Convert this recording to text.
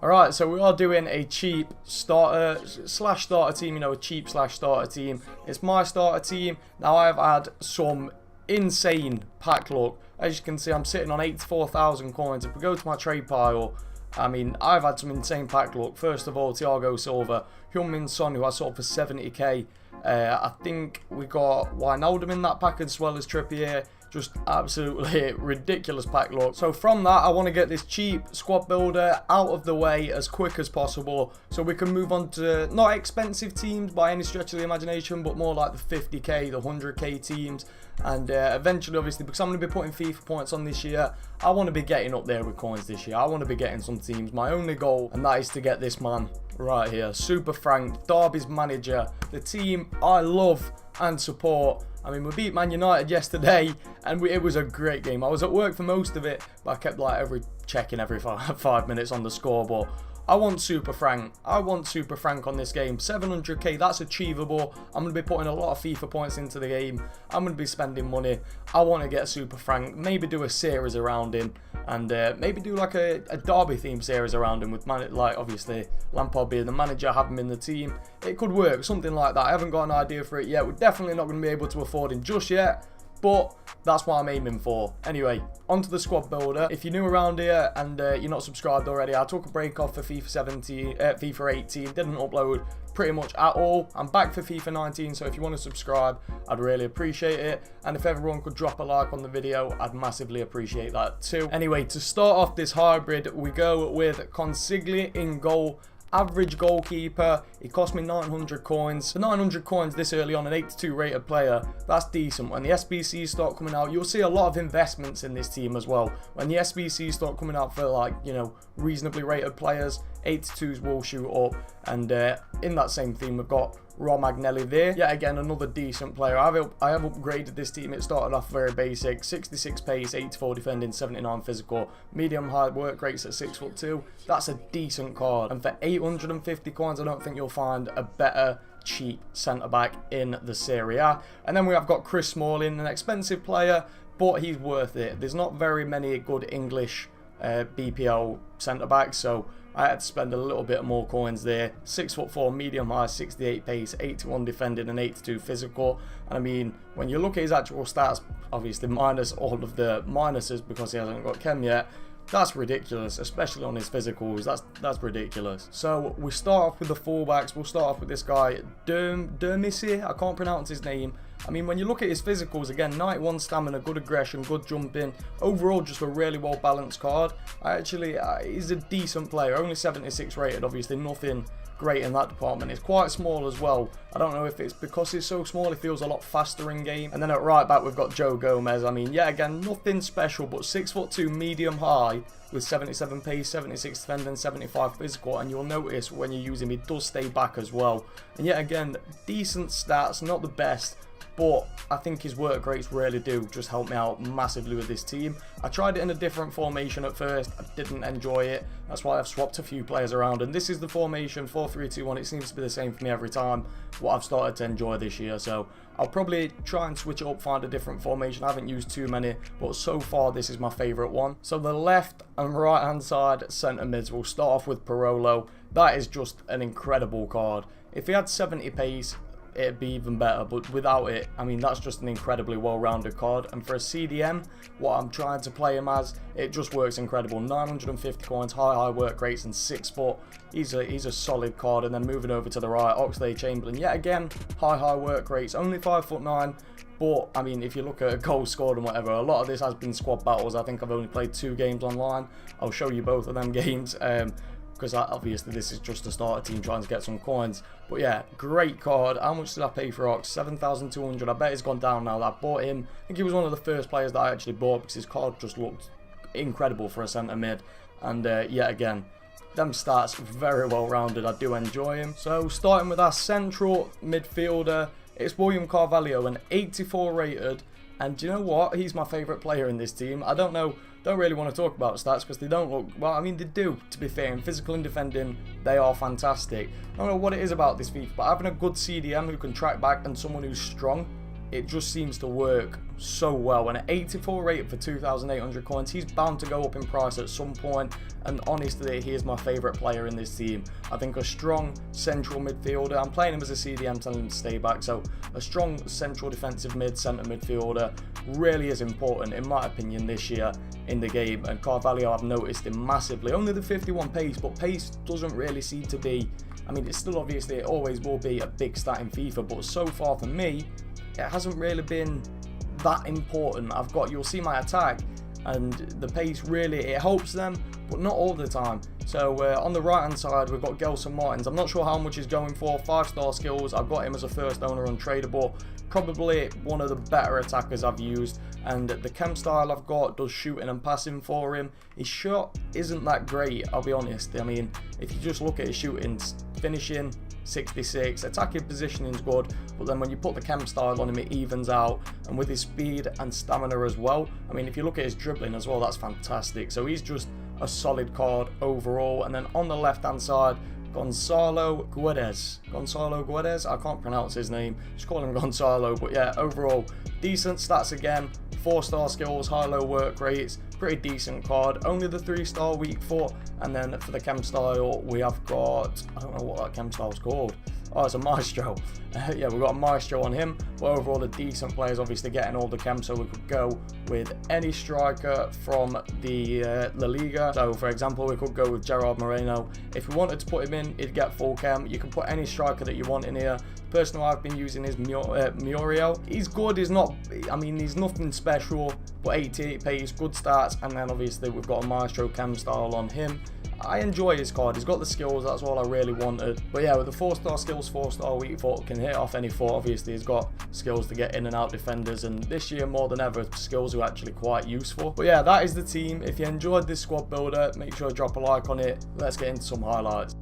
Alright, so we are doing a cheap starter team, you know, a cheap starter team. It's my starter team. Now I've had some insane pack luck. As you can see, I'm sitting on 84,000 coins. If we go to my trade pile, I mean, I've had some insane pack luck. First of all, Thiago Silva, Heung-min Son, who I sold for 70k. I think we got Wijnaldum in that pack as well as Trippier. Just absolutely ridiculous pack luck. So from that, I want to get this cheap squad builder out of the way as quick as possible, so we can move on to not expensive teams by any stretch of the imagination, but more like the 50k, the 100k teams. And eventually, obviously, because I'm going to be putting FIFA points on this year, I want to be getting up there with coins this year. I want to be getting some teams. My only goal, and that is to get this man right here, Super Frank, Derby's manager, the team I love and support. I mean, we beat Man United yesterday, and it was a great game. I was at work for most of it, but I kept like checking every 5 minutes on the scoreboard. I want Super Frank. I want Super Frank on this game. 700k, that's achievable. I'm going to be putting a lot of FIFA points into the game. I'm going to be spending money. I want to get Super Frank. Maybe do a series around him. And maybe do like a Derby themed series around him with, like, obviously Lampard being the manager, have him in the team. It could work, something like that. I haven't got an idea for it yet. We're definitely not going to be able to afford him just yet, but that's what I'm aiming for. Anyway, onto the squad builder. If you're new around here and you're not subscribed already, I took a break off for FIFA 18, didn't upload pretty much at all. I'm back for FIFA 19, so if you want to subscribe, I'd really appreciate it. And if everyone could drop a like on the video, I'd massively appreciate that too. Anyway, to start off this hybrid, we go with Consigli in goal. Average goalkeeper, he cost me 900 coins. For 900 coins this early on, an 82 rated player, that's decent. When the SBCs start coming out, you'll see a lot of investments in this team as well. When the SBCs start coming out for, like, you know, reasonably rated players, 82s will shoot up. And in that same theme, we've got Romagnelli there. Yet again, another decent player. I have upgraded this team. It started off very basic. 66 pace, 84 defending, 79 physical. Medium high work rates at 6'2". That's a decent card. And for 850 coins, I don't think you'll find a better cheap centre-back in the Serie A. And then we have got Chris Smalling, an expensive player, but he's worth it. There's not very many good English BPL centre-backs, so I had to spend a little bit more coins there. 6'4", medium high, 68 pace, 81 defending and 82 physical. And I mean, when you look at his actual stats, obviously minus all of the minuses because he hasn't got chem yet, that's ridiculous, especially on his physicals. That's ridiculous. So we start off with the fullbacks. We'll start off with this guy, Dermisi. I can't pronounce his name. I mean, when you look at his physicals, again, 91 stamina, good aggression, good jumping. Overall, just a really well-balanced card. He's a decent player. Only 76 rated, obviously, nothing great in that department. It's quite small as well. I don't know if it's because he's so small, he feels a lot faster in game. And then at right back, we've got Joe Gomez. I mean, yeah, again, nothing special, but 6'2", medium high, with 77 pace, 76 defending, 75 physical. And you'll notice when you use him, he does stay back as well. And yet again, decent stats, not the best, but I think his work rates really do just help me out massively with this team. I tried it in a different formation at first. I didn't enjoy it. That's why I've swapped a few players around. And this is the formation, 4-3-2-1. It seems to be the same for me every time. What I've started to enjoy this year. So I'll probably try and switch it up, find a different formation. I haven't used too many, but so far this is my favourite one. So the left and right hand side centre mids, we'll start off with Parolo. That is just an incredible card. If he had 70 pace, it'd be even better, but without it, I mean, that's just an incredibly well-rounded card. And for a CDM, what I'm trying to play him as, it just works incredible. 950 coins, high work rates, and 6 foot. He's a solid card. And then moving over to the right, Oxlade-Chamberlain, yet again, high work rates, only 5'9". But I mean, if you look at goals scored and whatever, a lot of this has been squad battles. I think I've only played 2 games online. I'll show you both of them games. Because obviously this is just a starter team trying to get some coins. But yeah, great card. How much did I pay for Ox? 7,200. I bet it's gone down now that I bought him. I think he was one of the first players that I actually bought because his card just looked incredible for a centre mid. And yet again, them stats very well rounded. I do enjoy him. So starting with our central midfielder, it's William Carvalho, an 84 rated. And do you know what? He's my favourite player in this team. I don't really want to talk about stats because they don't look, well, I mean, they do, to be fair. In physical and defending, they are fantastic. I don't know what it is about this FIFA, but having a good CDM who can track back and someone who's strong, it just seems to work so well. And at 84 rated for 2,800 coins, he's bound to go up in price at some point. And honestly, he is my favourite player in this team. I think a strong central midfielder. I'm playing him as a CDM, telling him to stay back. So a strong central defensive centre midfielder really is important, in my opinion, this year in the game. And Carvalho, I've noticed him massively. Only the 51 pace, but pace doesn't really seem to be, I mean, it's still obviously, it always will be a big stat in FIFA, but so far for me, it hasn't really been that important. You'll see my attack, and the pace really, it helps them, but not all the time. So on the right hand side, we've got Gelson Martins. I'm not sure how much he's going for. 5-star skills. I've got him as a first owner untradeable. Probably one of the better attackers I've used. And the chem style I've got does shooting and passing for him. His shot isn't that great, I'll be honest. I mean, if you just look at his shooting, finishing 66, attacking positioning is good, but then when you put the chem style on him, it evens out. And with his speed and stamina as well, I mean, if you look at his dribbling as well, that's fantastic. So he's just a solid card overall. And then on the left hand side, Gonzalo Guedes, I can't pronounce his name, just call him Gonzalo. But yeah, overall decent stats again. 4-star skills, high-low work rates, pretty decent card. Only the 3-star weak foot. And then for the chem style, we have got, I don't know what that chem style is called. Oh, it's a Maestro. Yeah, we've got a Maestro on him. But overall, a decent players, obviously getting all the chem, so we could go with any striker from the La Liga. So, for example, we could go with Gerard Moreno. If we wanted to put him in, he'd get full chem. You can put any striker that you want in here. The person I've been using is Muriel. He's good. He's not, I mean, he's nothing special, but 88 pace, good stats. And then, obviously, we've got a Maestro chem style on him. I enjoy his card. He's got the skills. That's all I really wanted. But yeah, with the 4-star skills, 4-star weak foot, can hit off any foot. Obviously, he's got skills to get in and out defenders. And this year, more than ever, skills are actually quite useful. But yeah, that is the team. If you enjoyed this squad builder, make sure to drop a like on it. Let's get into some highlights.